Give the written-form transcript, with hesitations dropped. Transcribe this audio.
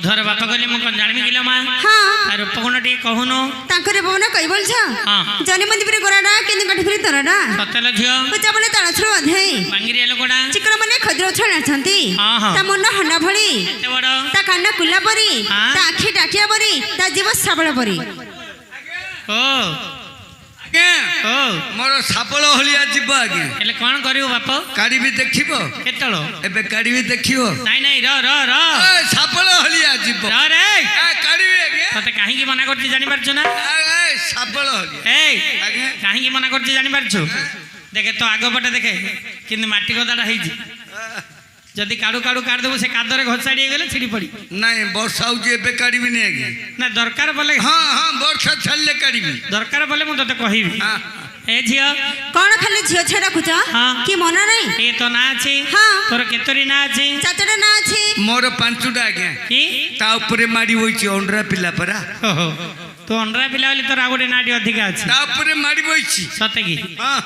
बुधर बाप कहले मु कोन जानबी किलो मां हां तार उपगुण टे कहूनो तांकरे भवन कहि बोलछ हां जनी मंदी पर गोराडा केन काठी फिर तरडा सतल झियो बचा बोले ताळछरो अधे बांगिरिया लोकडा चिकन माने खद्र छणा छंती ता मुन्ना हंडा भळी एते बड़ ता कान्ना कुला परी ता आखी टाटिया परी ता जीव साबळ परी ओ आगे ओ मोर सापळ होलिया जीव आगे एले कोन करियो बाप काडी भी देखिबो केतलो एबे काडी भी देखिबो नाही नाही र र र ए सापळ होलिया जीव र रे ए काडी भी आगे तते काहे की मना करती जानि पारछु ना ए सापळ होलिया ए आगे काहे की मना करती जानि पारछु देखे तो आगो पटे देखे किंतु माटी गदाडा हेजी जदि काडू काडू काट देबो से कादरे घोसाडी गेले छिड़ी पड़ी नहीं वर्षा होजे एबे काडी भी नहीं आगे ना दरकार बोले हां हां वर्षा छल्ले काडी भी दरकार बोले मु तते कहिबी हां ए झियो कोन खाली झियो छेडा खुच हाँ। की मना नहीं ए तो ना अछि हाँ। तोर केतरी ना अछि चाचड़ा ना अछि मोर पांचुडा आगे की ता ऊपर माडी होईची ओंडरा पिला परा तो अंडरा पिला वाली तोर आगोटे नाडी अधिक अछि ता ऊपर माडी होईची सते की हां